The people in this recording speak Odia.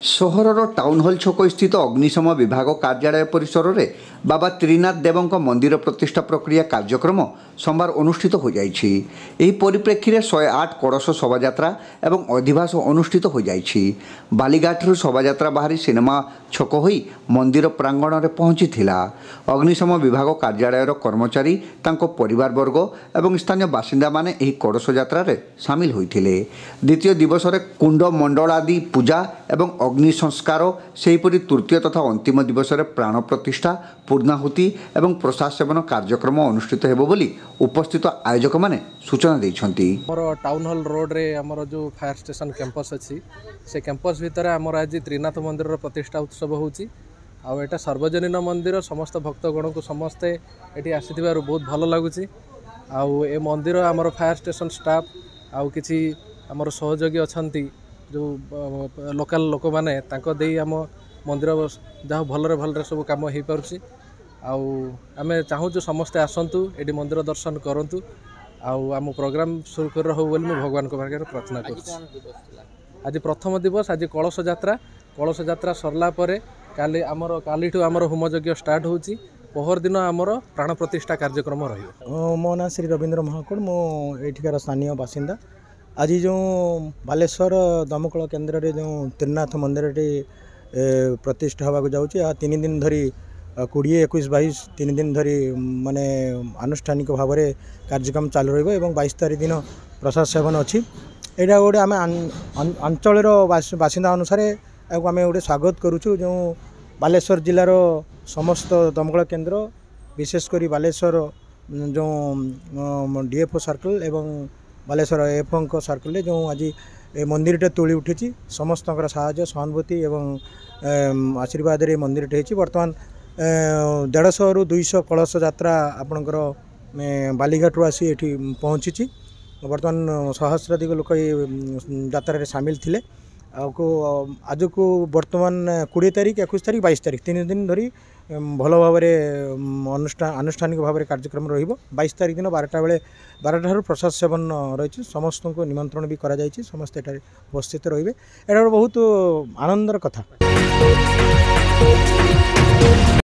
ସହରର ଟାଉନ୍ ହଲ୍ ଛକ ସ୍ଥିତ ଅଗ୍ନିଶମ ବିଭାଗ କାର୍ଯ୍ୟାଳୟ ପରିସରରେ ବାବା ତ୍ରିନାଥ ଦେବଙ୍କ ମନ୍ଦିର ପ୍ରତିଷ୍ଠା ପ୍ରକ୍ରିୟା କାର୍ଯ୍ୟକ୍ରମ ସୋମବାର ଅନୁଷ୍ଠିତ ହୋଇଯାଇଛି। ଏହି ପରିପ୍ରେକ୍ଷୀରେ 108 କଳସ ଶୋଭାଯାତ୍ରା ଏବଂ ଅଧିବାସ ଅନୁଷ୍ଠିତ ହୋଇଯାଇଛି। ବାଲିଘାଟରୁ ଶୋଭାଯାତ୍ରା ବାହାରି ସିନେମା ଛକ ହୋଇ ମନ୍ଦିର ପ୍ରାଙ୍ଗଣରେ ପହଞ୍ଚିଥିଲା। ଅଗ୍ନିଶମ ବିଭାଗ କାର୍ଯ୍ୟାଳୟର କର୍ମଚାରୀ, ତାଙ୍କ ପରିବାରବର୍ଗ ଏବଂ ସ୍ଥାନୀୟ ବାସିନ୍ଦାମାନେ ଏହି କଳସ ଯାତ୍ରାରେ ସାମିଲ ହୋଇଥିଲେ। ଦ୍ୱିତୀୟ ଦିବସରେ କୁଣ୍ଡ ମଣ୍ଡଳାଦି ପୂଜା ଏବଂ ଅଗ୍ନି ସଂସ୍କାର, ସେହିପରି ତୃତୀୟ ତଥା ଅନ୍ତିମ ଦିବସରେ ପ୍ରାଣ ପ୍ରତିଷ୍ଠା, ପୂର୍ଣ୍ଣାହୁତି ଏବଂ ପ୍ରସାଦ ସେବନ କାର୍ଯ୍ୟକ୍ରମ ଅନୁଷ୍ଠିତ ହେବ ବୋଲି ଉପସ୍ଥିତ ଆୟୋଜକମାନେ ସୂଚନା ଦେଇଛନ୍ତି। ଆମର ଟାଉନ୍ ହଲ୍ ରୋଡ଼ରେ ଆମର ଯେଉଁ ଫାୟାର ଷ୍ଟେସନ କ୍ୟାମ୍ପସ୍ ଅଛି, ସେ କ୍ୟାମ୍ପସ୍ ଭିତରେ ଆମର ଆଜି ତ୍ରିନାଥ ମନ୍ଦିରର ପ୍ରତିଷ୍ଠା ଉତ୍ସବ ହେଉଛି। ଆଉ ଏଇଟା ସର୍ବଜନୀନ ମନ୍ଦିର, ସମସ୍ତ ଭକ୍ତଗଣଙ୍କୁ ସମସ୍ତେ ଏଠି ଆସିଥିବାରୁ ବହୁତ ଭଲ ଲାଗୁଛି। ଆଉ ଏ ମନ୍ଦିର ଆମର ଫାୟାର ଷ୍ଟେସନ ଷ୍ଟାଫ୍ ଆଉ କିଛି ଆମର ସହଯୋଗୀ ଅଛନ୍ତି, ଯେଉଁ ଲୋକାଲ ଲୋକମାନେ, ତାଙ୍କ ଦେଇ ଆମ ମନ୍ଦିର ଯାହା ଭଲରେ ସବୁ କାମ ହେଇପାରୁଛି। ଆଉ ଆମେ ଚାହୁଁଛୁ ସମସ୍ତେ ଆସନ୍ତୁ, ଏଠି ମନ୍ଦିର ଦର୍ଶନ କରନ୍ତୁ, ଆଉ ଆମ ପ୍ରୋଗ୍ରାମ ସୁରୁଖୁରୁରେ ହଉ ବୋଲି ମୁଁ ଭଗବାନଙ୍କ ପାଖରେ ପ୍ରାର୍ଥନା କରୁଛି। ଆଜି ପ୍ରଥମ ଦିବସ, ଆଜି କଳସ ଯାତ୍ରା ସରିଲା ପରେ କାଲିଠୁ ଆମର ହୋମଯଜ୍ଞ ଷ୍ଟାର୍ଟ ହେଉଛି। ପହରଦିନ ଆମର ପ୍ରାଣ ପ୍ରତିଷ୍ଠା କାର୍ଯ୍ୟକ୍ରମ ରହିବ। ମୋ ନାଁ ଶ୍ରୀ ରବୀନ୍ଦ୍ର ମହାକୁଡ଼, ମୁଁ ଏଇଠିକାର ସ୍ଥାନୀୟ ବାସିନ୍ଦା। ଆଜି ଯେଉଁ ବାଲେଶ୍ୱର ଦମକଳ କେନ୍ଦ୍ରରେ ଯେଉଁ ତ୍ରିନାଥ ମନ୍ଦିରଟି ପ୍ରତିଷ୍ଠା ହେବାକୁ ଯାଉଛି, ଏହା 3 ଦିନ ଧରି 20, 21, 22 3 ଦିନ ଧରି ମାନେ ଆନୁଷ୍ଠାନିକ ଭାବରେ କାର୍ଯ୍ୟକ୍ରମ ଚାଲୁ ରହିବ ଏବଂ 22 ତାରିଖ ଦିନ ପ୍ରସାଦ ସେବନ ଅଛି। ଏଇଟା ଗୋଟେ ଆମେ ଅଞ୍ଚଳର ବାସିନ୍ଦା ଅନୁସାରେ ଏହାକୁ ଆମେ ଗୋଟେ ସ୍ୱାଗତ କରୁଛୁ। ଯେଉଁ ବାଲେଶ୍ୱର ଜିଲ୍ଲାର ସମସ୍ତ ଦମକଳ କେନ୍ଦ୍ର, ବିଶେଷ କରି ବାଲେଶ୍ୱର ଯେଉଁ DFO ସର୍କଲ୍ ଏବଂ ବାଲେଶ୍ୱର AFOଙ୍କ ସର୍କଲ୍ରେ ଯେଉଁ ଆଜି ଏ ମନ୍ଦିରଟା ତୋଳି ଉଠିଛି, ସମସ୍ତଙ୍କର ସାହାଯ୍ୟ ସହାନୁଭୂତି ଏବଂ ଆଶୀର୍ବାଦରେ ଏ ମନ୍ଦିରଟି ହେଇଛି। ବର୍ତ୍ତମାନ 150ରୁ 200 କଳସ ଯାତ୍ରା ଆପଣଙ୍କର ବାଲିଘାଟରୁ ଆସି ଏଠି ପହଞ୍ଚିଛି। ବର୍ତ୍ତମାନ ସହସ୍ରାଧିକ ଲୋକ ଏ ଯାତ୍ରାରେ ସାମିଲ ଥିଲେ। ଆଜକୁ ବର୍ତ୍ତମାନ 20 ତାରିଖ, 21 ତାରିଖ, 22 ତାରିଖ 3 ଦିନ ଧରି ଭଲ ଭାବରେ ଆନୁଷ୍ଠାନିକ ଭାବରେ କାର୍ଯ୍ୟକ୍ରମ ରହିବ। 22 ତାରିଖ ଦିନ 12ଟାରୁ ପ୍ରସାଦ ସେବନ ରହିଛି। ସମସ୍ତଙ୍କୁ ନିମନ୍ତ୍ରଣ ବି କରାଯାଇଛି, ସମସ୍ତେ ଏଠାରେ ଉପସ୍ଥିତ ରହିବେ। ଏଇଟା ବହୁତ ଆନନ୍ଦର କଥା।